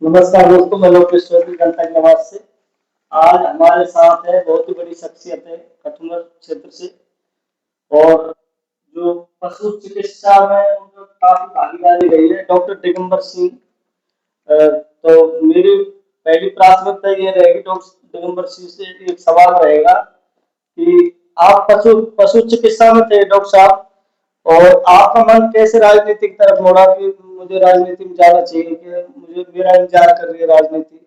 नमस्कार दोस्तों, मैं लोकेश्वर की जनता की आवाज से। आज हमारे साथ है बहुत ही बड़ी शख्सियत है कठुआ क्षेत्र से, और जो पशु चिकित्सा में उनको काफी भागीदारी रही है, डॉक्टर दिगंबर सिंह। तो मेरी पहली प्राथमिकता ये रहेगी डॉक्टर दिगंबर सिंह से एक सवाल रहेगा कि आप पशु पशु चिकित्सा में थे डॉक्टर साहब, और आपका मन कैसे राजनीति की तरफ मुड़ा कि मुझे राजनीति में जाना चाहिए, कि मुझे मेरा इंतजार कर रही है राजनीति,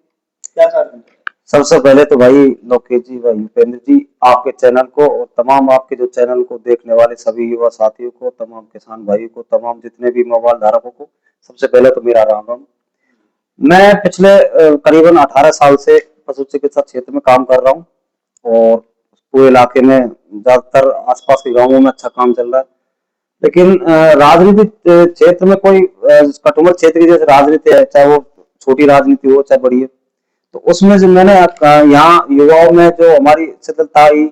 क्या कारण है? सबसे पहले तो भाई लोकेश जी, भाई उपेंद्र जी, आपके चैनल को और तमाम आपके जो चैनल को देखने वाले सभी युवा साथियों को, तमाम किसान भाइयों को, तमाम जितने भी मोबाइल धारकों को सबसे पहले तो मेरा राम राम। मैं पिछले करीबन 18 साल से पशु चिकित्सा क्षेत्र में काम कर रहा हूँ और पूरे इलाके में ज्यादातर आसपास के गांवों में अच्छा काम चल रहा है। लेकिन राजनीतिक क्षेत्र में कोई कटुमर क्षेत्र की जैसे राजनीति है, चाहे वो छोटी राजनीति हो चाहे बड़ी है, तो उसमें जो मैंने यहाँ युवाओं में जो हमारी शिथिलता आई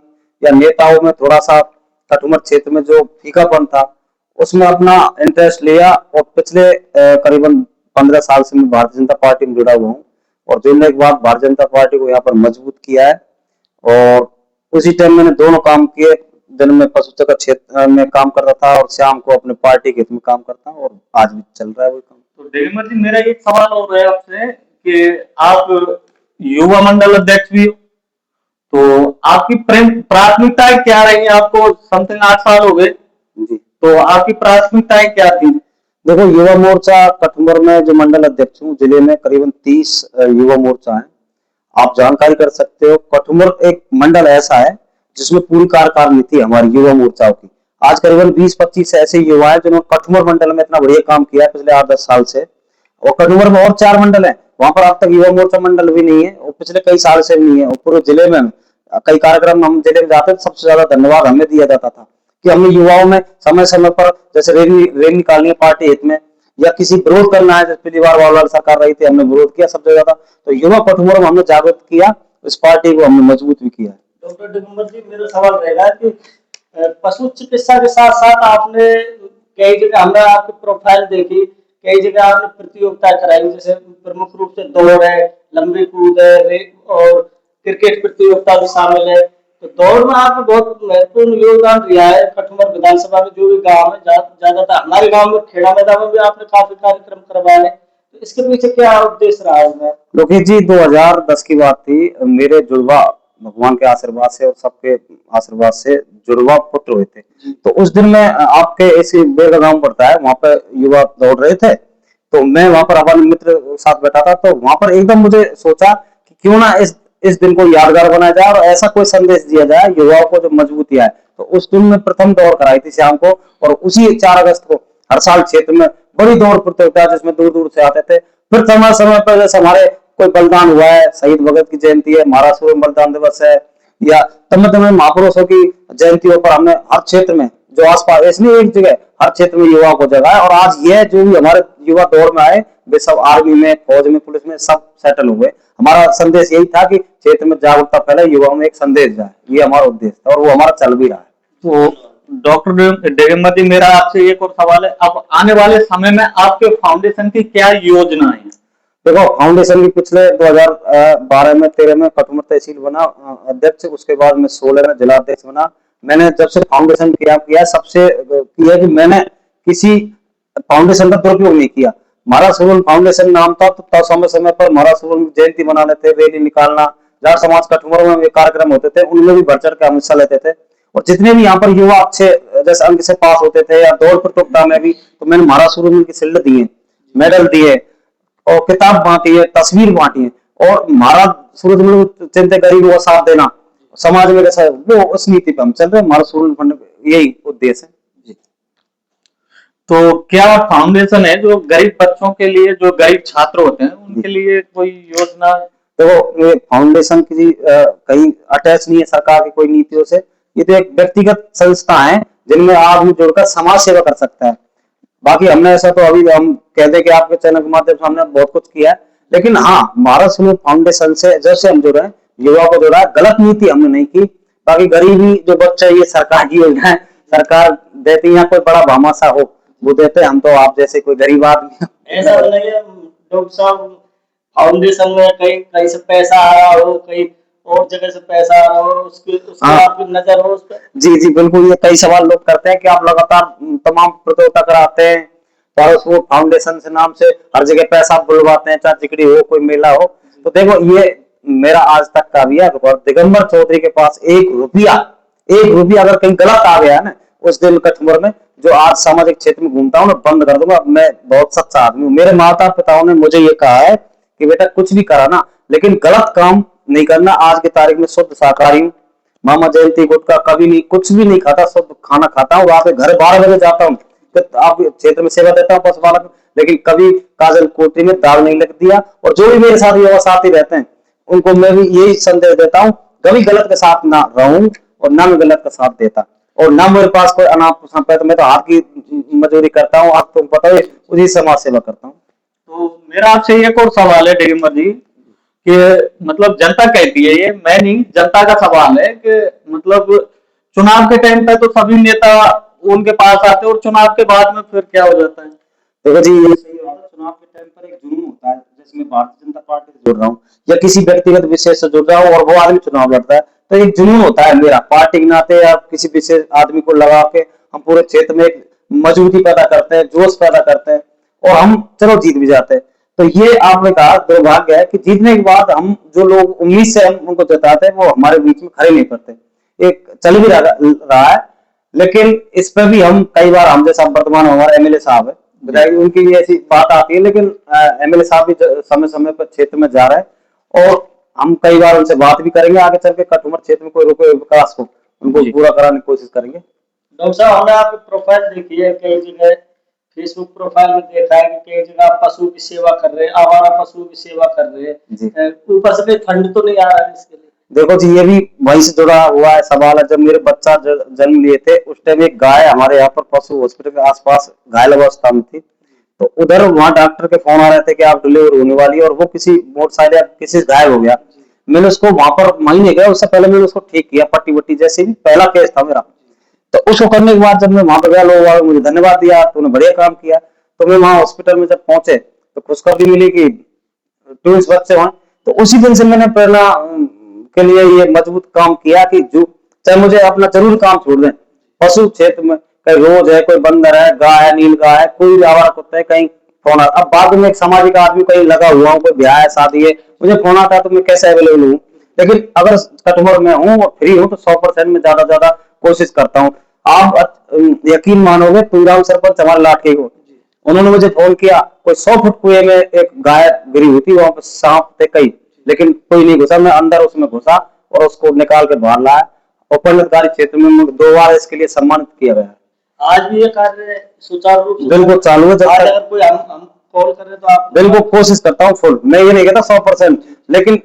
या नेताओं में थोड़ा सा कटुमर क्षेत्र में जो फीकापन था, उसमें अपना इंटरेस्ट लिया और पिछले करीबन 15 साल से मैं भारतीय जनता पार्टी में जुड़ा हुआ हूँ। और जुड़ने के बाद भारतीय जनता पार्टी को यहाँ पर मजबूत किया है। और उसी टाइम मैंने दोनों काम किए। दिन में पशु चिकित्सा क्षेत्र में काम करता था और शाम को अपने पार्टी के हित में काम करता हूँ, और आज भी चल रहा है वही काम। तो दिगंबर जी, मेरा एक सवाल और है आपसे कि आप युवा मंडल अध्यक्ष भी हो, तो आपकी प्राथमिकताएं क्या रही? आपको समथिंग 8 साल हो गए, जी, तो आपकी प्राथमिकताएं क्या थी? देखो, युवा मोर्चा कठुमर में जो मंडल अध्यक्ष हूँ, जिले में करीबन 30 युवा मोर्चा है। आप जानकारी कर सकते हो, कठुमर एक मंडल ऐसा है जिसमें पूरी कार्यकारिणी थी हमारी युवा मोर्चाओं की। आज करीबन 20-25 ऐसे युवा है जिन्होंने कठुमर मंडल में इतना बढ़िया काम किया है पिछले 8-10 साल से। और कठुमर में और 4 मंडल है, वहां पर अब तक युवा मोर्चा मंडल भी नहीं है और पिछले कई साल से भी नहीं है। और पूरे जिले में कई कार्यक्रम हम जिले में जाते थे, सबसे ज्यादा धन्यवाद हमें दिया जाता था कि हमने युवाओं में समय समय पर जैसे रैली रैली निकालनी है पार्टी हित में, या किसी विरोध करना है, जैसे पिछली बार वाला सरकार रही थी, हमने विरोध किया सबसे ज्यादा। तो युवा कठुमर में हमने जागृत किया, इस पार्टी को हमने मजबूत भी किया। डॉक्टर दिगंबर जी, मेरा सवाल रहेगा कि पशु चिकित्सा के साथ साथ आपने कई जगह, हमने आपकी प्रोफाइल देखी, कई जगह आपने प्रतियोगिता कराई, जैसे प्रमुख रूप से दौड़ है, लंबी कूद है, और क्रिकेट प्रतियोगिता भी शामिल है। तो दौड़ में आपने बहुत महत्वपूर्ण योगदान दिया है। कठुमर विधानसभा में जो भी गांव है, ज्यादातर हमारे गांव में खेड़ा मैदान में भी आपने काफी कार्यक्रम करवाए हैं, तो इसके पीछे क्या उद्देश्य रहा है? लोकेश जी, 2010 की बात थी। मेरे जुड़वा भगवान के आशीर्वाद से और सबके आशीर्वाद से जुड़वा पुत्र हुए थे। तो उस दिन में आपके ऐसे बेलगा गांव पड़ता है, वहां पर युवा दौड़ रहे थे, तो मैं वहां पर अपने मित्र के साथ बैठा था। तो वहां पर एकदम मुझे सोचा कि क्यों ना इस दिन को यादगार बनाया जाए और ऐसा कोई संदेश दिया जाए युवाओं को जो मजबूती आए। तो उस दिन में प्रथम दौड़ कराई थी शाम को, और उसी 4 अगस्त को हर साल क्षेत्र में बड़ी दौड़ प्रतियोगिता जिसमें दूर दूर से आते थे। फिर समय समय पर जैसे हमारे कोई बलिदान हुआ है, शहीद भगत की जयंती है, महाराष्ट्र में बलिदान दिवस है, या तमिल तमिल महापुरुषों की जयंतियों पर हमने हर क्षेत्र में जो आसपास, इसलिए एक जगह हर क्षेत्र में युवाओं को जगह है। और आज यह जो भी हमारे युवा दौड़ में आए, वे सब आर्मी में, फौज में, पुलिस में सब सेटल हुए। हमारा संदेश यही था कि क्षेत्र में जागरूकता फैले, युवाओं में एक संदेश जाए, ये हमारा उद्देश्य था और वो हमारा चल भी रहा है। तो डॉक्टर दिगंबर जी, मेरा आपसे एक और सवाल है, अब आने वाले समय में आपके फाउंडेशन की क्या योजना है? देखो, फाउंडेशन की पिछले 2012 में 13 में कठुमर तहसील बना अध्यक्ष, उसके बाद में 16 में जिला अध्यक्ष बना। मैंने जब से फाउंडेशन किया सबसे किया कि मैंने किसी फाउंडेशन का दुरुपयोग नहीं किया। महाराज सुरन फाउंडेशन नाम था, तो समय समय पर महाराज सुरन जयंती मना लेते, रैली निकालना, जाट समाज कठुमर में कार्यक्रम होते थे, उनमें भी बढ़ चढ़ के हम हिस्सा लेते थे। और जितने भी यहाँ पर युवा अच्छे जैसे अंक से पास होते थे या दौड़ प्रतियोगिता में भी, तो मैंने महाराज सुरन की शील्ड दिए, मेडल दिए और किताब बांटी है, तस्वीर बांटी है। और महाराज सूरज चिंता गरीबों का साथ देना, समाज में कैसा, वो उस नीति पे हम चल रहे हैं। हमारा सूरज फंड यही उद्देश्य है जी। तो क्या फाउंडेशन है जो गरीब बच्चों के लिए, जो गरीब छात्र होते हैं उनके लिए कोई योजना? देखो, ये फाउंडेशन की कहीं अटैच नहीं है सरकार की कोई नीतियों से। ये तो एक व्यक्तिगत संस्था है जिनमें आदमी जुड़कर समाज सेवा कर सकता है। बाकी हमने ऐसा तो अभी हम कहते कि आपके चैनल के माध्यम से हमने बहुत कुछ किया है, लेकिन हाँ, भारत सुरज फाउंडेशन से जैसे हम जुड़े हैं, युवा को जोड़ा है, गलत नीति हमने नहीं की। बाकी गरीबी जो बच्चा, ये सरकार की योजना है, सरकार देती है, कोई बड़ा भामाशा हो वो देते, हम तो आप जैसे कोई गरीब आदमी। ऐसा नहीं है डॉक्टर साहब, फाउंडेशन में कहीं कहीं से पैसा आ रहा हो, कहीं और जगह से पैसा आ रहा हो, उसकी उसकी हाँ आपकी नजर हो उस पर। जी जी बिल्कुल, ये कई सवाल लोग करते हैं कि आप लगातार तमाम प्रतियोगिता कराते हैं और उसको फाउंडेशन से नाम से हर जगह पैसा बुलवाते हैं, चाहे जिगड़ी हो कोई मेला हो। तो देखो ये मेरा आज तक का भी है रिकॉर्ड, दिगंबर चौधरी के पास 1 रुपया, 1 रुपया अगर कहीं गलत आ गया ना उस दिन कठुमर में, जो आज सामाजिक क्षेत्र में घूमता हूँ ना, बंद कर दूंगा। मैं बहुत सच्चा आदमी हूँ, मेरे माता पिताओं ने मुझे ये कहा है कि बेटा कुछ भी करा ना लेकिन गलत काम नहीं करना। आज की तारीख में शुद्ध शाकाहारी हूँ, मामा जयंती गुटखा कभी नहीं, कुछ भी नहीं खाता, शुद्ध खाना खाता हूँ। रात में घर 12 बजे जाता हूँ, तो आप क्षेत्र में सेवा देता हूँ पशुपालक, लेकिन कभी काजल कोटरी में दाग नहीं लग दिया। और जो भी मेरे साथ युवा साथी रहते हैं उनको मैं भी यही संदेश देता हूँ, कभी गलत के साथ ना रहूं और ना मैं गलत का साथ देता, और ना मेरे पास कोई अनाप संपत्ति तो मैं तो हाथ की मजदूरी करता हूँ, आप तुम पता है, उसी समाज सेवा करता हूँ। तो मेरा आपसे एक और सवाल है दिगंबर जी, कि मतलब जनता कहती है, ये मैं नहीं, जनता का सवाल है कि मतलब चुनाव के टाइम पे तो सभी नेता उनके पास आते हैं और चुनाव के बाद में फिर क्या हो जाता है? देखो जी ये सही बात है, चुनाव के टाइम पर एक जुनून होता है, जैसे मैं भारतीय जनता पार्टी से जुड़ रहा हूँ या किसी व्यक्तिगत विशेष से जुड़ रहा हूँ और वो आदमी चुनाव लड़ता है, तो एक जुनून होता है मेरा पार्टी के नाते या किसी विशेष आदमी को लगा के हम पूरे क्षेत्र में एक मजबूती पैदा करते हैं, जोश पैदा करते हैं और हम चलो जीत भी जाते हैं। तो ये आपने कहा दुर्भाग्य है कि जीतने के बाद हम जो लोग उम्मीद से हम उनको जताते हैं वो हमारे बीच में खड़े नहीं पड़ते। एक चल भी रहा है, लेकिन इस पर भी हम कई बार, हम जैसा वर्तमान हमारे एमएलए साहब है विधायक, उनकी भी ऐसी बात आती है, लेकिन एमएलए साहब भी समय समय पर क्षेत्र में जा रहे हैं और हम कई बार उनसे बात भी करेंगे, आगे चल के कठुमर क्षेत्र में कोई रुके विकास को उनको पूरा कराने की कोशिश करेंगे। डॉक्टर साहब हमने आपकी प्रोफाइल देखी है, कई जगह फेसबुक प्रोफाइल में देखा है कि कई जगह आप पशु की सेवा कर रहे हैं, आवारा पशुओं की सेवा कर रहे हैं, ऊपर से कोई फंड तो नहीं आ रहा है इसके लिए? देखो जी ये भी वहीं से जुड़ा हुआ है सवाल है। जब मेरे बच्चा जन्म लिए थे उस टाइम एक गाय हमारे यहाँ पर पशु हॉस्पिटल के आसपास घायल अवस्था में थी, तो उधर वहां डॉक्टर के फोन आ रहे थे कि आप डिलीवर होने वाली है, और वो किसी मोटरसाइकिल या किसी से गायब हो गया। मैंने उसको वहां पर महीने गया, उससे पहले मैंने उसको ठीक किया, पट्टी वट्टी जैसे भी पहला केस था मेरा। तो उसको करने के बाद जब मैं वहां पर गया, लोग मुझे धन्यवाद दिया, तूने बढ़िया काम किया। तो मैं वहां हॉस्पिटल में जब पहुंचे तो खुशखबरी मिली कि ट्विंस बच्चे वहां। तो उसी दिन से मैंने प्रेरणा के लिए ये मजबूत काम किया कि जो चाहे मुझे अपना जरूर काम छोड़ दें, पशु क्षेत्र में कहीं रोज है, कोई बंदर है, गाय है, नील गाय है, कोई भी आवारा कुत्ता है, कहीं फोन आता। अब बाद में एक सामाजिक आदमी कहीं लगा हुआ हूँ, कोई ब्याह है, शादी है, मुझे फोन आता है तो मैं कैसे अवेलेबल हूँ। लेकिन अगर कठुमर में हूँ और फ्री हूँ तो 100% में ज्यादा कोशिश करता हूँ। आप यकीन मानोगे, तुंगराम सरपंच हमारे लाठी को, उन्होंने मुझे फोन किया, कोई 100 फुट कुएं में एक गाय गिरी हुई थी, वहां पर सांप थे कई, लेकिन कोई नहीं घुसा। मैं अंदर उसमें घुसा और उसको निकाल के बाहर लाया, और पंडितकारी क्षेत्र में 2 बार इसके लिए सम्मानित किया गया। आज भी ये कार्य सुचारू रूप से बिल्कुल चालू है। आज अगर कोई हम कॉल करें तो आप? बिल्कुल कोशिश करता हूँ फुल, मैं ये नहीं कहता 100%, लेकिन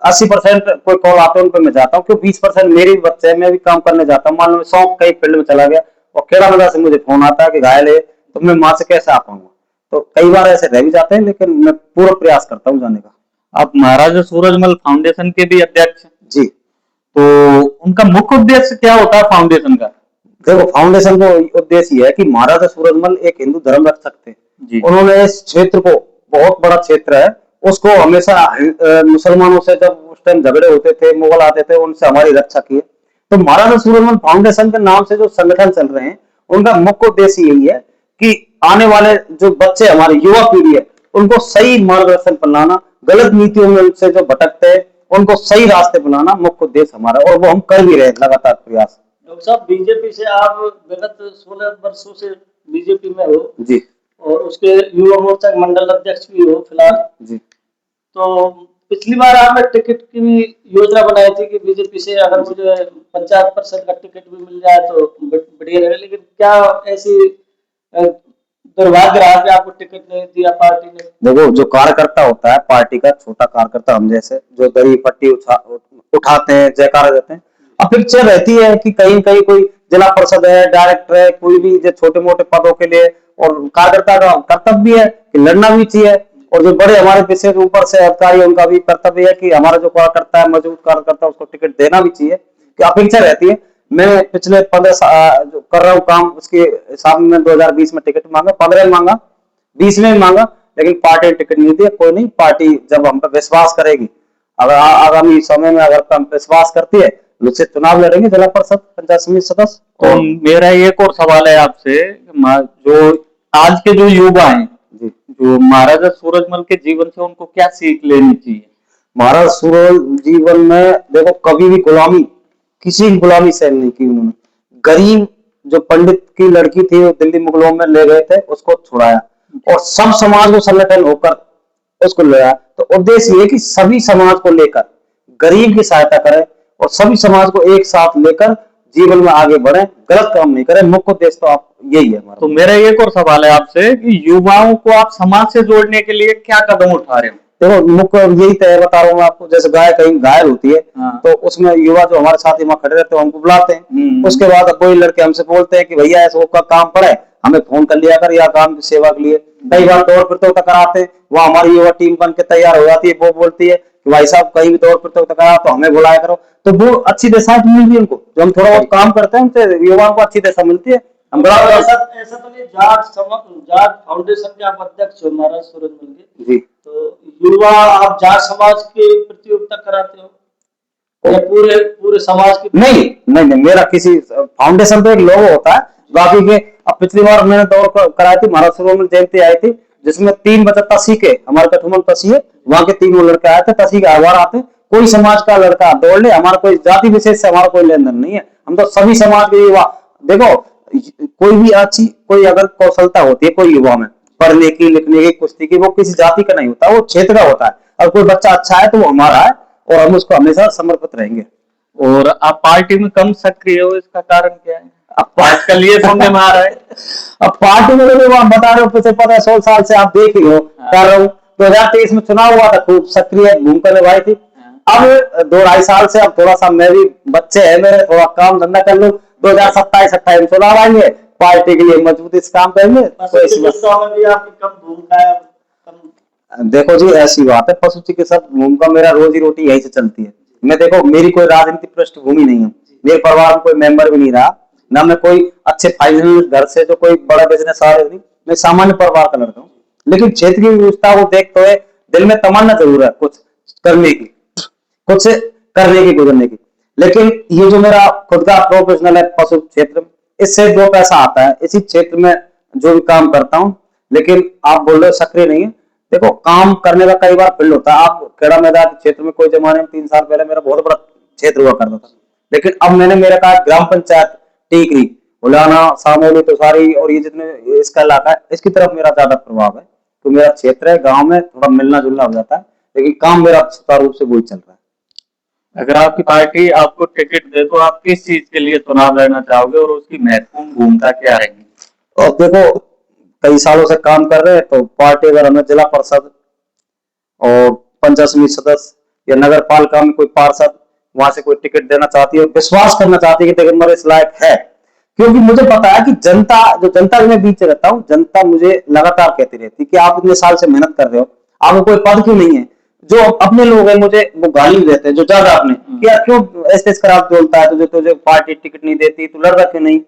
80% कोई कॉल आते हैं उन पर मैं जाता हूँ, क्योंकि 20% मेरे भी बच्चे हैं, मैं भी काम करने जाता हूँ। मान लो 100 कई फील्ड में चला गया और खेड़ा मजा से मुझे फोन आता है कि घायल है, तो मैं वहां से कैसे आ पाऊंगा। तो कई बार ऐसे रह भी जाते हैं, लेकिन मैं पूरा प्रयास करता हूँ जाने का। आप महाराजा सूरजमल फाउंडेशन के भी अध्यक्ष हैं जी। तो उनका मुख्य उद्देश्य क्या होता है फाउंडेशन का? देखो फाउंडेशन का उद्देश्य ये है कि महाराजा सूरजमल एक हिंदू धर्म रक्षक थे। उन्होंने इस क्षेत्र को, बहुत बड़ा क्षेत्र है, उसको हमेशा मुसलमानों से जब उस टाइम झगड़े होते थे, मुगल आते थे, उनसे हमारी रक्षा की है। तो महाराजा सूरजमल फाउंडेशन के नाम से जो संगठन चल रहे हैं, उनका मुख्य उद्देश्य यही है कि आने वाले जो बच्चे, हमारी युवा पीढ़ी है, उनको सही मार्गदर्शन बनाना, गलत नीतियों में से जो भटकते हैं उनको सही रास्ते बनाना मुख्य उद्देश्य हमारा, और वो हम कर भी रहे हैं लगातार प्रयास। डॉक्टर साहब बीजेपी से आप विगत 16 वर्षों से बीजेपी में हो जी, और उसके युवा मोर्चा के मंडल अध्यक्ष भी हो फिलहाल जी। तो पिछली बार आपने टिकट की भी योजना बनाई थी कि बीजेपी से अगर मुझे 50% का टिकट भी मिल जाए तो बढ़िया रहे, लेकिन क्या ऐसी दुर्भाग्य रहा कि आपको टिकट नहीं दिया पार्टी ने? देखो जो कार्यकर्ता होता है पार्टी का, छोटा कार्यकर्ता हम जैसे, जो दरी पट्टी उठाते हैं, जयकारा देते हैं, अपेक्षा रहती है कि कहीं कहीं कोई जिला परिषद है, डायरेक्टर है, कोई भी जो छोटे मोटे पदों के लिए, और कार्यकर्ता का कर्तव्य है कि लड़ना भी चाहिए, और जो बड़े हमारे पीछे ऊपर से अधिकारी है उनका भी कर्तव्य है कि हमारा जो कार्यकर्ता है, मजबूत कार्यकर्ता, उसको टिकट देना भी चाहिए, कि अपेक्षा रहती है। मैं पिछले 15 जो कर रहा हूँ काम, उसके हिसाब में 2020 में टिकट मांगा, 15 में मांगा, 20 में मांगा, लेकिन पार्टी ने टिकट नहीं दिया। कोई नहीं, पार्टी जब हम पे विश्वास करेगी, अगर आगामी समय में अगर हम पे विश्वास करती है, मुझसे चुनाव लड़ेंगे जिला परिषद पंचायत समिति सदस्य। तो और मेरा एक और सवाल है आपसे, जो आज के जो युवा हैं, जी, जो महाराजा सूरजमल के जीवन से उनको क्या सीख लेनी चाहिए? महाराज सूरज जीवन में देखो कभी भी गुलामी, किसी की गुलामी सहन नहीं की उन्होंने। गरीब जो पंडित की लड़की थी वो दिल्ली मुगलों में ले गए थे, उसको छुड़ाया और सब समाज को संगठन होकर उसको ले आया। तो उद्देश्य ये कि सभी समाज को लेकर गरीब की सहायता करें और सभी समाज को एक साथ लेकर जीवन में आगे बढ़े, गलत काम नहीं करें। मुख्य उद्देश्य तो आप यही है हमारा। तो मेरा एक और सवाल है आपसे कि युवाओं को आप समाज से जोड़ने के लिए क्या कदम उठा रहे हो? देखो मुख्य यही तय बता रहा हूँ आपको, जैसे गाय कहीं घायल होती है, हाँ। तो उसमें युवा जो हमारे साथ वहां खड़े रहते हैं हमको बुलाते हैं। उसके बाद अब वही लड़के हमसे बोलते हैं कि भैया ऐसा का काम पड़ा है, हमें फोन कर लिया कर या काम की सेवा के लिए। कई बार दौड़ प्रतियोगिता कराते हैं, वहाँ हमारी युवा टीम बन के तैयार हो जाती है। वो बोलती है कि भाई साहब कहीं भी दौड़ प्रतियोगिता करा तो हमें बुलाया करो। तो वो अच्छी दिशा मिल रही है उनको, जो हम थोड़ा बहुत काम करते हैं उनसे युवाओं को अच्छी दिशा मिलती है। हम बड़ा ऐसा ऐसा तो नहीं, जाट फाउंडेशन के आप अध्यक्ष हो महाराज सूरजमल के, जी, तो युवा आप जाट समाज की प्रतियोगिता कराते हो या पूरे पूरे समाज की? नहीं नहीं नहीं, मेरा किसी फाउंडेशन पे एक लोगो होता है, बाकी के। अब पिछली बार मैंने दौड़ कराई थी, महाराज सूरजमल जयंती आई थी, जिसमें 3 बच्चा तसी के, हमारे कठुमल तसी है, वहां के 3 लड़के आए थे। तसी के हर बार आते, कोई समाज का लड़का दौड़ ले, हमारा कोई जाति विशेष से हमारा कोई लेन देन नहीं है। हम तो सभी समाज के युवा, देखो कोई भी अच्छी कोई अगर कौशलता होती है कोई युवा में, पढ़ने की, लिखने की, कुश्ती की, वो किसी जाति का नहीं होता, वो क्षेत्र का होता है। और कोई बच्चा अच्छा है तो वो हमारा है और हम उसको हमेशा समर्पित रहेंगे। और आप पार्टी में कम सक्रिय हो, इसका कारण क्या है? अब आजकल ये सुनने में आ रहा है। अब पार्टी में तो आप बता रहे हो, पिछले 15-16 साल से आप देख ही हो, कर रहा हूँ। 2023 में चुनाव हुआ था, खूब सक्रिय भूमिका निभाई थी। अब 2-2.5 साल से अब थोड़ा सा मैं भी, बच्चे हैं मेरे, थोड़ा काम धंधा कर लूं। 2027-28 चुनाव आएंगे, पार्टी के लिए मजबूती से काम करेंगे। तो इसी बात, में भी आपकी कम भूमिका है, कम। देखो जी ऐसी बात है, पशु चिकित्सक भूमिका, मेरा रोजी रोटी यहीं से चलती है। मैं देखो मेरी कोई राजनीतिक पृष्ठभूमि नहीं है, मेरे परिवार में कोई मेंबर भी नहीं रहा, ना मैं कोई अच्छे फाइनेंशियल घर से जो कोई बड़ा बिजनेस वाले नहीं, मैं सामान्य परिवार का लड़का हूँ। लेकिन क्षेत्र की व्यवस्था को देखते हुए दिल में तमन्ना जरूर है कुछ करने की, कुछ करने की, गुजरने की। लेकिन ये जो मेरा खुद का प्रोफेशनल है पशु क्षेत्र, इससे 2 पैसा आता है, इसी क्षेत्र में जो भी काम करता हूँ। लेकिन आप बोल रहे हो सक्रिय नहीं है, देखो काम करने का कई बार फील्ड होता है। आप खेड़ा मैदान क्षेत्र में कोई जमाने में 3 साल पहले मेरा बहुत बड़ा क्षेत्र हुआ करता था, लेकिन अब मैंने मेरा कहा ग्राम पंचायत टीकरी, उलाना, सामोली, तुषारी और ये जितने इसका इलाका है, इसकी तरफ मेरा ज्यादा प्रभाव है। तो मेरा क्षेत्र है, गांव में थोड़ा मिलना जुलना हो जाता है, लेकिन काम मेरा सुचारू रूप से वही चल रहा है। अगर आपकी पार्टी आपको टिकट दे तो आप किस चीज के लिए चुनाव लड़ना चाहोगे और उसकी महत्वपूर्ण भूमिका क्या रहेगी? और देखो कई सालों से काम कर रहे हैं, तो पार्टी अगर हमें जिला परिषद और पंचायत समिति सदस्य या नगर पालिका में कोई पार्षद वहां से कोई टिकट देना चाहती है, विश्वास करना चाहती है कि दिगंबर इस लायक है, क्योंकि मुझे पता है कि जनता, जो जनता के मैं बीच रहता हूँ, जनता मुझे लगातार कहती रहती है कि आप इतने साल से मेहनत कर रहे हो, आपको कोई पद क्यों नहीं है। जो अपने लोग हैं मुझे वो गाली देते हैं, जो ज्यादा अपने कि यार क्यों ऐसे खराब बोलता है, तुझे तुझे पार्टी टिकट नहीं देती, तू लड़ रहा क्यों नहीं।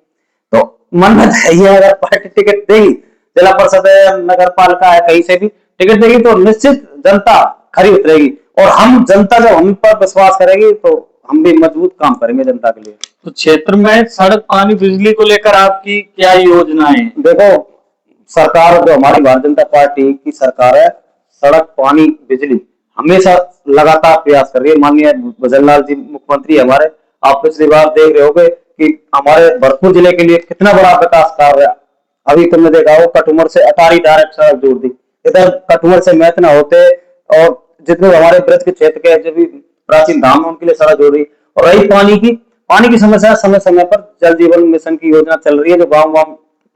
तो मन में है ये, अगर पार्टी टिकट देगी, जिला परिषद है, नगर पालिका है, कहीं से भी टिकट देगी, तो निश्चित जनता खरी उतरेगी और हम जनता जब हम पर विश्वास करेगी तो हम भी मजबूत काम करेंगे जनता के लिए। तो क्षेत्र में सड़क, पानी, बिजली को लेकर आपकी क्या योजनाएं हैं? देखो सरकार जो हमारी भारतीय जनता पार्टी की सरकार है, सड़क, पानी, बिजली हमेशा लगातार प्रयास कर रही है। माननीय भजनलाल जी मुख्यमंत्री हमारे, आप पिछली बार देख रहे होंगे कि हमारे भरतपुर जिले के लिए कितना बड़ा विकास कार्य है। अभी तुमने देखा हो कटुमर से अटारी डायरेक्ट सड़क जोड़ दी, इधर कटुमर से मैतना होते और जितने हमारे ब्रज के क्षेत्र के जो भी प्राचीन धाम है उनके लिए सड़क जोड़ रही। और रही पानी की समस्या, समय समय पर जल जीवन मिशन की योजना चल रही है, जो गाँव गाँव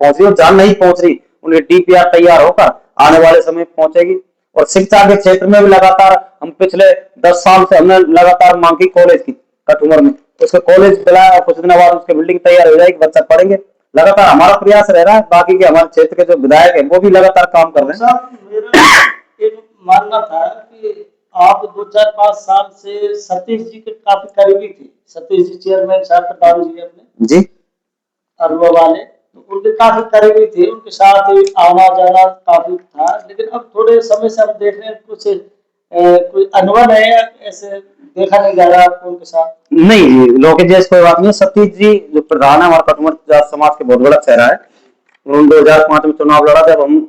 पहुंच रही है, जहां नहीं पहुंच रही उनकी डीपीआर तैयार होकर आने वाले समय पहुंचेगी। और शिक्षा के क्षेत्र में भी लगातार हम पिछले 10 साल से हमने लगातार मांग की कॉलेज की, कटुमर में उसका कॉलेज मिला और कुछ दिन बाद उसकी बिल्डिंग तैयार हो जाएगी, बच्चा पढ़ेंगे। लगातार हमारा प्रयास रह रहा है, बाकी के हमारे क्षेत्र के जो विधायक है वो भी लगातार काम कर रहे हैं। मेरा एक मानना था कि आप 2-4-5 साल से सतीश जी के काफी करीबी थे। सतीश जी चेयरमैन साहब प्रधान जी अपने जी अरुआ वाले, तो उनके काफी करीबी थे, उनके साथ ही आना जाना काफी था। लेकिन अब थोड़े समय से हम देख रहे हैं कुछ कोई अनुभव है या ऐसे देखा नहीं जा रहा आपको उनके साथ? नहीं जी, लोकेश जी ऐसी कोई बात नहीं है। सतीश जी जो प्रधान है हमारे कटुमर जाट समाज के, बहुत बड़ा चेहरा है। उन्होंने 2005 में चुनाव लड़ा, जब हम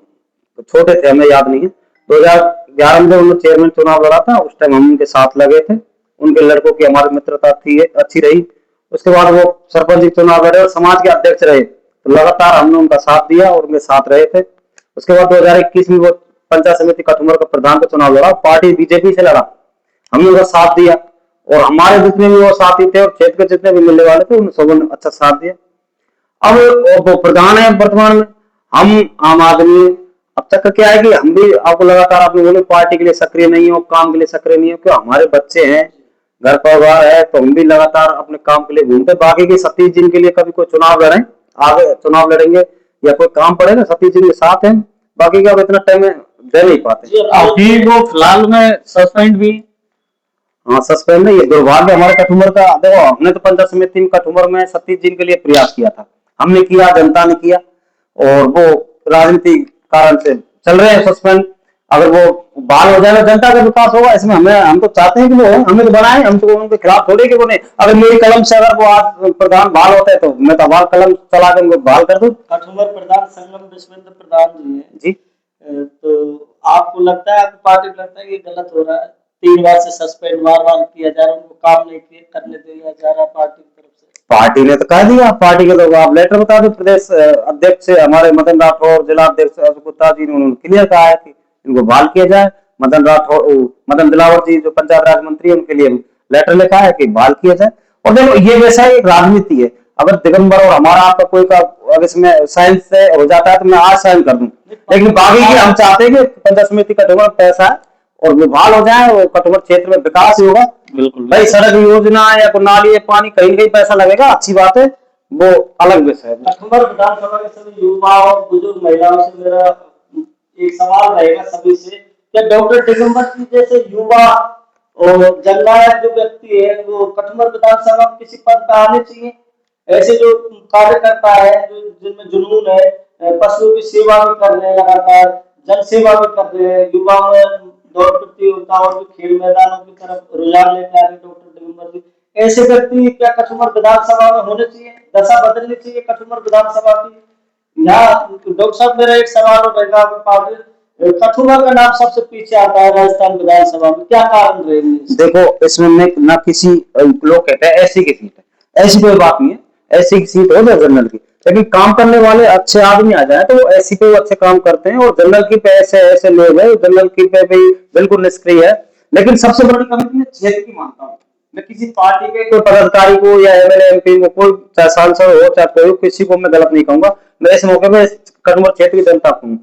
छोटे थे, हमें याद नहीं है। 2011 में जब उन्होंने चेयरमैन चुनाव लड़ा था, उस टाइम हम उनके साथ लगे थे। उनके लड़कों की हमारी मित्रता थी, अच्छी रही। उसके बाद वो सरपंच जी चुनाव लड़े और समाज के अध्यक्ष रहे, तो लगातार हमने उनका साथ दिया और उनके साथ रहे थे। उसके बाद 2021 में वो पंचायत समिति कटुमर का प्रधान का चुनाव लड़ा, पार्टी बीजेपी से लड़ा, हमने उनका साथ दिया। और हमारे जितने भी वो साथी थे और क्षेत्र के जितने भी मिलने वाले थे, उन सबों ने अच्छा साथ दिया। अब वो प्रधान है वर्तमान में, हम आम आदमी। अब तक का क्या है कि हम भी आपको लगातार, आपने बोले पार्टी के लिए सक्रिय नहीं हो, काम के लिए सक्रिय नहीं हो, क्यों हमारे बच्चे हैं, घर परिवार है, तो हम भी लगातार अपने काम के लिए घूमते। बाकी के सतीश जी के लिए कभी कोई चुनाव लड़े, आगे चुनाव लड़ेंगे या कोई काम पड़ेगा, सतीश जी के साथ हैं। बाकी का अब इतना टाइम दे नहीं पाते। अभी वो फिलहाल में सस्पेंड भी। हाँ, सस्पेंड है। ये दुर्भाग्य हमारे कटुमर का। देखो, हमने तो पंचायत समिति में कटुमर में सतीश जी के लिए प्रयास किया था, हमने किया, जनता ने किया, और वो राजनीति कारण से चल रहे हैं सस्पेंड। अगर वो बहाल हो जाएगा, जनता का विकास होगा, इसमें हम तो चाहते हैं कि वो हमें तो बनाए, हम तो उनके खिलाफ थोड़े कि वो नहीं। अगर मेरी कलम से अगर वो आज प्रधान बहाल होता है तो मैं तो हमारा कलम चला कर उनको बहाल कर दूं। कटुमर प्रधान संगम विश्वेंद्र प्रधान जी हैं जी। तो आपको लगता है, आपकी पार्टी को लगता है कि गलत हो रहा है? 3 बार से सस्पेंड बार किया जा रहा है, उनको काम नहीं करने दिया जा रहा पार्टी की तरफ से? पार्टी ने तो कह दिया, पार्टी के लोग आप लेटर बता दो, प्रदेश अध्यक्ष से हमारे मदन राठौर, जिला अध्यक्ष गुप्ता जी ने उन्होंने क्लियर कहा है कि इनको बहाल किया जाए। मदन दिलावर जी जो पंचायत राज मंत्री है, उनके लिए लेटर लिखा है कि बहाल किया जाए। और देखो, ये वैसा एक राजनीति है। अगर दिगंबर और हमारा आपका कोई का अगर इसमें साइंस से हो जाता है तो मैं आज साइन कर दूं, लेकिन बाकी की हम चाहते हैं कि पंचायत समिति कटुमर पैसा है और वो बहाल हो जाए और कटुमर क्षेत्र में विकास ही होगा। बिल्कुल भाई, सड़क योजना या नाली या पानी कहीं कहीं पैसा लगेगा, अच्छी बात है, वो अलग विषय है। कटुमर विधानसभा के सभी युवा और बुजुर्ग महिलाओं से मेरा एक सवाल रहेगा सभी से, क्या डॉक्टर दिगंबर जी जैसे युवा और जननायक जो व्यक्ति है वो कटुमर विधानसभा में किसी पद पर आने चाहिए? ऐसे जो कार्यकर्ता है, जो जिनमें जुनून है, पशुओं की सेवा भी कर रहे हैं, लगातार जन सेवा भी कर रहे हैं, युवाओं में दौड़ प्रतियोगिता और भी खेल मैदानों की तरफ रुझान लेकर आ रहे डॉक्टर दिगंबर जी, ऐसे व्यक्ति क्या कटुमर विधानसभा में होने चाहिए? दशा बदलनी चाहिए कटुमर विधानसभा की? यहाँ डॉक्टर साहब, मेरा एक सवाल रहेगा आपके पास, कठुआ का नाम सबसे पीछे आता है राजस्थान विधानसभा में, क्या कारण रहेंगे? देखो, इसमें न किसी लोग कहते हैं ऐसी की सीट है, ऐसी कोई बात नहीं है। ऐसी की सीट हो जाए जनरल की, लेकिन काम करने वाले अच्छे आदमी आ जाए तो वो ऐसी पे अच्छे काम करते हैं। और जनरल की पे ऐसे ऐसे लोग हैं, जनरल की पे भी बिल्कुल निष्क्रिय है। लेकिन सबसे बड़ी कमी मैं क्षेत्र की मानता हूँ। मैं किसी पार्टी के कोई पदाधिकारी को या एमएलए एमपी को, कोई चाहे सांसद हो चाहे कोई, किसी को मैं गलत नहीं कहूंगा। मैं इस मौके में कटुमर क्षेत्र की जनता को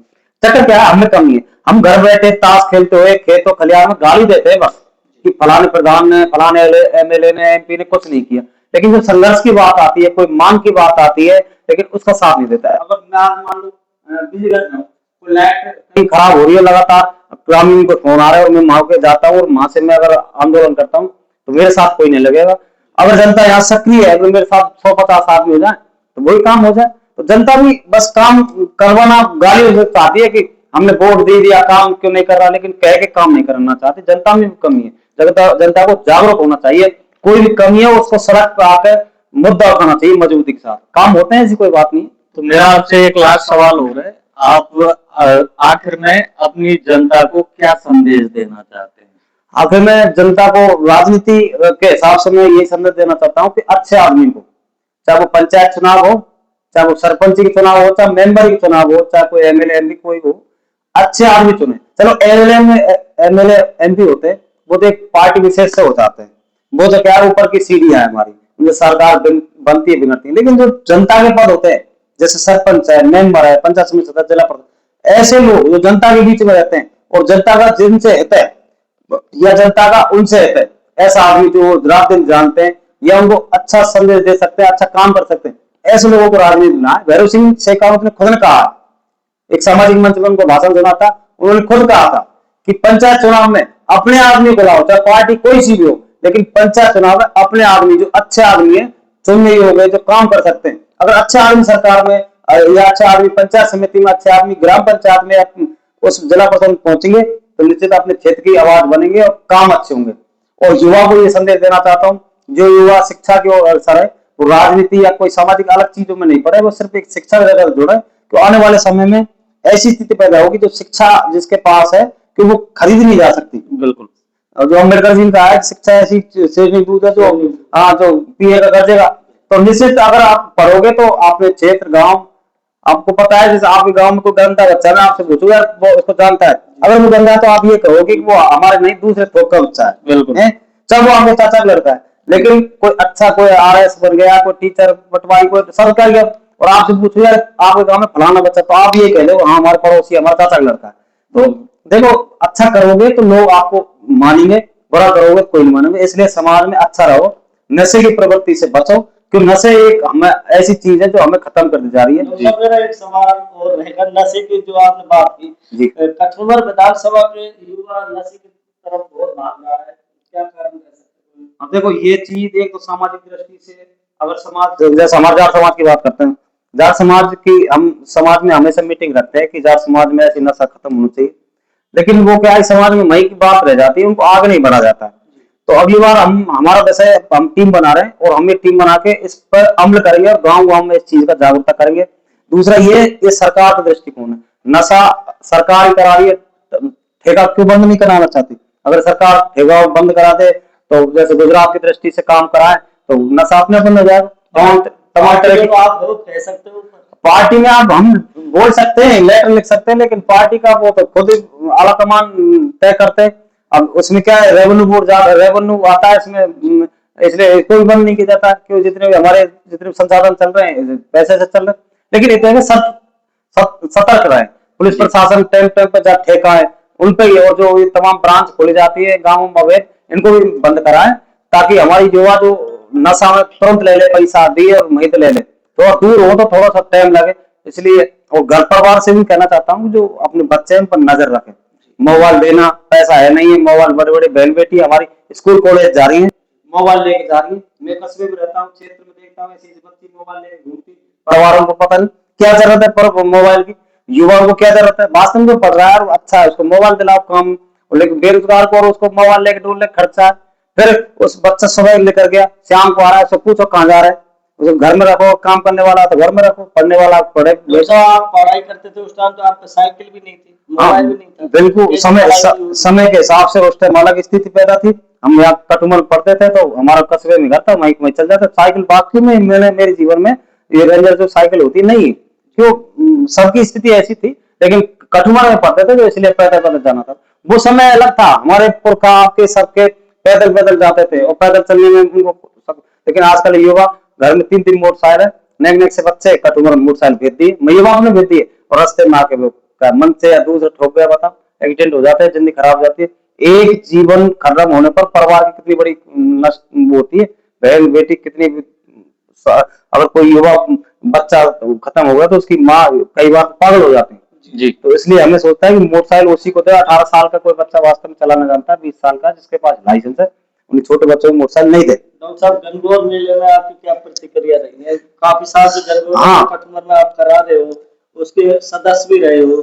चक्कर क्या है, हमें कमी है। हम घर बैठे ताश खेलते हुए खेतों खलिहान में गाली देते हैं बस कि फलाने प्रधान ने, फलाने एमएलए ने, एमपी ने कुछ नहीं किया। लेकिन जब संघर्ष की बात आती है, कोई मांग की बात आती है, लेकिन उसका साथ नहीं देता है। अगर मैं आज मान लो बिजली घर में कोई लाइट कहीं खराब हो रही है, लगातार ग्रामीण को फोन आ रहा है और मैं वहां के जाता हूँ और वहां से मैं अगर आंदोलन करता हूँ तो मेरे साथ कोई नहीं लगेगा। अगर जनता यहाँ सक्रिय है तो मेरे साथ 150 आदमी हो जाए तो वही काम हो जाए। तो जनता भी बस काम करवाना, गाली चाहती है कि हमने वोट दे दिया, काम क्यों नहीं कर रहा, लेकिन कह के काम नहीं करना चाहते। जनता में भी कमी है, जनता को जागरूक होना चाहिए। कोई भी कमी है उसको सड़क पर आकर मुद्दा उठाना चाहिए, मजबूती के साथ काम होते हैं, ऐसी कोई बात नहीं। तो मेरा आपसे एक लास्ट सवाल हो रहा है, आप आखिर में अपनी जनता को क्या संदेश देना चाहते हैं? आखिर में जनता को राजनीति के हिसाब से मैं यही संदेश देना चाहता हूँ कि अच्छे आदमी को, चाहे वो पंचायत चुनाव हो, चाहे वो सरपंच की चुनाव हो, चाहे मेंबर की चुनाव हो, चाहे कोई एमएलए एमपी कोई हो, अच्छे आदमी चुने। चलो एमएलए एमपी होते हैं वो तो एक पार्टी विशेष से हो जाते हैं, वो तो क्या ऊपर की सीढ़ियां है हमारी, उनसे सरकार बनती है बिगड़ती है। लेकिन जो जनता के पद होते हैं, जैसे सरपंच है, मेंबर है, पंचायत समिति सदस्य, जिला परिषद, ऐसे लोग जो जनता के बीच में रहते हैं और जनता का जिनसे हित है या जनता का उनसे हित है, ऐसा आदमी जो रात दिन जानते हैं या उनको अच्छा संदेश दे सकते हैं, अच्छा काम कर सकते हैं, ऐसे लोगों को राजनीति में आए। भैरव सिंह शेखावत ने खुद ने कहा, एक सामाजिक मंच में उनको भाषण सुना था, उन्होंने खुद कहा था कि पंचायत चुनाव में अपने आदमी को लाओ, चाहे पार्टी कोई सी भी हो, लेकिन पंचायत चुनाव में अपने आदमी, जो अच्छे आदमी है, चुनने योग्य, जो काम कर सकते हैं। अगर अच्छे आदमी सरकार में, या अच्छे आदमी पंचायत समिति में, अच्छे आदमी ग्राम पंचायत में उस जिला प्रशासन पहुंचेंगे तो निश्चित अपने क्षेत्र की आवाज बनेंगे और काम अच्छे होंगे। और युवा को ये संदेश देना चाहता हूँ, जो युवा शिक्षा की ओर अग्रसर है वो राजनीति या कोई सामाजिक अलग चीजों में नहीं पड़े, वो सिर्फ एक शिक्षा से अगर जुड़े तो आने वाले समय में ऐसी स्थिति पैदा होगी जो शिक्षा जिसके पास है कि वो खरीद नहीं जा सकती। बिल्कुल। और जो अम्बेडकर जी ने कहा है शिक्षा ऐसी शेरनी दूध है जो जो पिएगा गरजेगा, तो निश्चित अगर आप पढ़ोगे तो अपने क्षेत्र गांव, आपको पता है जैसे आपके गांव में कोई गंदा बच्चा है, आपसे पूछो यार वो उसको जानता है, अगर वो गंदा है तो आप ये कहोगे कि वो हमारे नहीं दूसरे थोक का बच्चा है। बिल्कुल। जब वो आपके चाचा का लड़का है, लेकिन कोई अच्छा कोई RS बन गया, कोई टीचर पटवारी, कोई सब कर गया, और आपसे पूछो यार आपके गांव में फलाना बच्चा, तो आप ये कह दो हाँ हमारे पड़ोसी हमारे चाचा का लड़का है। तो देखो अच्छा करोगे तो लोग आपको मानेंगे, बुरा करोगे कोई नहीं मानेंगे। इसलिए समाज में अच्छा रहो, नशे की प्रवृत्ति से बचो, क्योंकि नशे एक हमें ऐसी चीज है जो हमें खत्म कर दी जा रही है। तो मेरा एक सवाल और रहेगा, नशे की जो आपने बात की, कठुआ विधानसभा के युवा नशे की तरफ बहुत भाग रहा है, क्या कारण कह सकते हैं? अब देखो ये चीज एक तो सामाजिक दृष्टि से, अगर समाज जैसे हमारे जाट समाज की बात करते हैं, जाट समाज की हम समाज में हमेशा मीटिंग रखते हैं कि जाट समाज में ऐसी नशा खत्म होनी चाहिए, लेकिन वो क्या है समाज में मई की बात रह जाती है, उनको आगे नहीं बढ़ा जाता। तो अगली बार हम हमारा विषय हम टीम बना रहे हैं और हम एक टीम बना के इस पर अमल करेंगे और गांव गांव में इस चीज का जागरूकता करेंगे। दूसरा ये सरकार का दृष्टिकोण है, नशा सरकार ही करा रही है, ठेका क्यों बंद नहीं कराना चाहती? अगर सरकार ठेका बंद करा दे तो जैसे गुजरात की दृष्टि से काम कराए तो नशा अपने बंद हो जाएगा। टमाटर तो आप लोग कह सकते हो पार्टी में आप हम बोल सकते हैं, लेटर लिख सकते हैं, लेकिन पार्टी का वो तो खुद ही आला कमान तय करते हैं। अब उसमें क्या है, रेवेन्यू बोर्ड रेवेन्यू आता है इसमें, इसलिए कोई बंद नहीं किया जाता क्यों, जितने भी हमारे जितने संसाधन चल रहे हैं पैसे से चल रहे हैं। लेकिन इतने सतर्क रहे, पुलिस प्रशासन टाइम टाइम पर जब ठेका है उन पे, और जो ये तमाम ब्रांच खोली जाती है गाँव में इनको भी बंद कराएं, ताकि हमारी युवा जो नशा में तुरंत ले ले पैसा दिए और वहीं ले ले, थोड़ा दूर हो तो थोड़ा सा टाइम लगे। इसलिए और घर परिवार से भी कहना चाहता हूँ जो अपने बच्चे पर नजर रखें, मोबाइल देना, पैसा है नहीं है, मोबाइल बड़े बड़े बहन बेटी हमारी स्कूल कॉलेज जा रही है मोबाइल लेके जा रही है, मैं कस्बे में रहता हूँ क्षेत्र में देखता हूँ ऐसी बच्ची मोबाइल लेके घूमती, परिवारों को पता नहीं क्या जरूरत है पर मोबाइल की, युवाओं को क्या जरूरत है, वास्तव में पढ़ रहा है और अच्छा है उसको मोबाइल दिलाओ काम, लेकिन बेरोजगार को और उसको मोबाइल लेके ढूंढ ले खर्चा, फिर उस बच्चा सुबह लेकर गया शाम को आ रहा है, उसको पूछो कहाँ जा रहा है, उसे घर में रखो, काम करने वाला तो घर में रखो, पढ़ने वाला पढ़े। जैसा आप पढ़ाई करते थे उस टाइम तो आपका साइकिल भी नहीं थी, मोबाइल भी नहीं था, बिल्कुल समय के हिसाब से उस टाइम अलग स्थिति पैदा थी। हम यहाँ कटुमल पढ़ते थे तो हमारा कस्बे में घर था, वहीं चल जाता साइकिल, बाकी में मैंने मेरे जीवन में ये रेंजर जो साइकिल होती नहीं, क्यों सबकी स्थिति ऐसी थी, लेकिन कटुमल में पढ़ते थे तो इसलिए पैदल पैदल जाना था। वो समय अलग था, हमारे पुरखा आपके सबके पैदल पैदल जाते थे और पैदल चलने में उनको सब, लेकिन आजकल युवा घर में 3-3 मोटरसाइकिल है, नेक नेक से बच्चे कटुमल मोटरसाइकिल भेज दिए, मैं युवा ने भेज दिए और रास्ते में आके वो मन से या दूसरे ठोक गया, बताओ एक्सीडेंट हो जाता है, जिंदगी खराब हो जाती है। एक जीवन खत्म होने पर परिवार की कितनी बड़ी नष्ट होती है, बहन बेटी कितनी, अगर कोई युवा बच्चा खत्म हो गया तो उसकी माँ कई बार पागल हो जाती है जी। तो इसलिए हमें सोचता है कि मोटरसाइकिल उसी को दे, 18 साल का कोई बच्चा वास्तव में चलाना जानता है, 20 साल का जिसके पास लाइसेंस है, उन्हें छोटे बच्चों को मोटरसाइकिल नहीं दे। डॉक्टर साहब गणगौर मेले में आपकी क्या प्रतिक्रिया रही है? काफी साल से गणगौर कटुमल में आप करा रहे हो, उसके सदस्य भी रहे हो,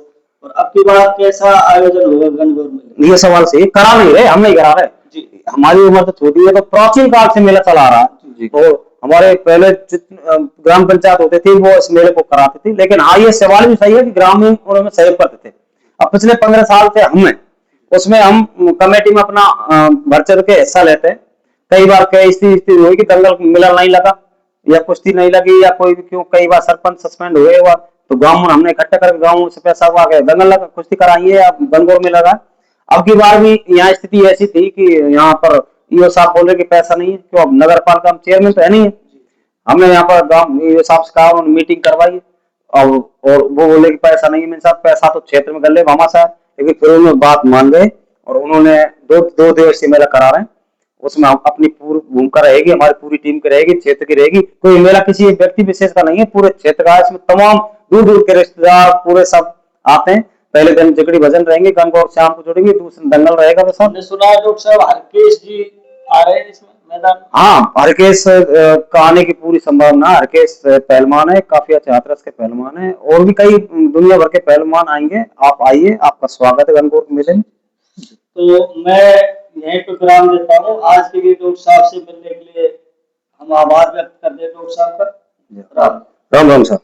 और अब की बार कैसा आयोजन होगा गणगौर मेले? ये सवाल से करा नहीं रहे, हम नहीं करा रहे जी, हमारी उम्र तो छोटी है, तो प्राचीन काल से मेला चला रहा है, तो हमारे पहले ग्राम पंचायत होते थे वो इस मेले को कराते थे, लेकिन हाँ ये सवाल भी सही है कि ग्रामीण उन्होंने सहयोग करते थे। अब पिछले 15 साल से हमें उसमें हम कमेटी में अपना बढ़ चढ़ के हिस्सा लेते हैं। कई बार कई स्थिति हुई कि दंगल मिलन नहीं लगा या कुश्ती नहीं लगी या कोई भी, क्यों कई बार सरपंच सस्पेंड हुए हुआ, तो गांव में हमने इकट्ठा करके गांव से पैसा हुआ के दंगल लगा, कुश्ती कराई है, अब गणगौर में लगा। अब की बार भी यहाँ स्थिति ऐसी थी कि यहाँ पर ईओ साहब बोल रहे कि पैसा नहीं है, क्यों अब नगर पालिका में चेयरमैन तो है नहीं है, हमने यहाँ पर गांव ईओ साहब से कहा, उन्होंने मीटिंग करवाई और वो बोले कि पैसा नहीं है। मेरे साथ पैसा तो क्षेत्र में कर ले मामा साहब, लेकिन फिर उन्होंने बात मान गए और उन्होंने दो दिवसीय मेला करा रहे हैं, उसमें हम अपनी पूरी भूमिका रहेगी, हमारी पूरी टीम की रहेगी, क्षेत्र की रहेगी, कोई मेला किसी व्यक्ति विशेष का नहीं है, पूरे क्षेत्र का, इसमें तमाम दूर दूर के रिश्तेदार पूरे सब आते हैं। पहले दिन जिगड़ी भजन रहेंगे, गणगौर शाम को जुड़ेंगे, दूसरे दंगल रहेगा। बस हमने सुना है डॉक्टर साहब हरकेश जी आ रहे हैं इसमें मैदान? हाँ, हरकेश का आने की पूरी संभावना है। हरकेश पहलवान है, काफी अच्छे हाथरस के पहलवान है, और भी कई दुनिया भर के पहलवान आएंगे। आप आइए, आपका स्वागत है गणगौर मेले में। तो मैं यहीं पे विराम देता हूँ। आज के लिए डॉक्टर साहब से मिलने के लिए हम आभार व्यक्त करते हैं डॉक्टर साहब का। राम राम सर।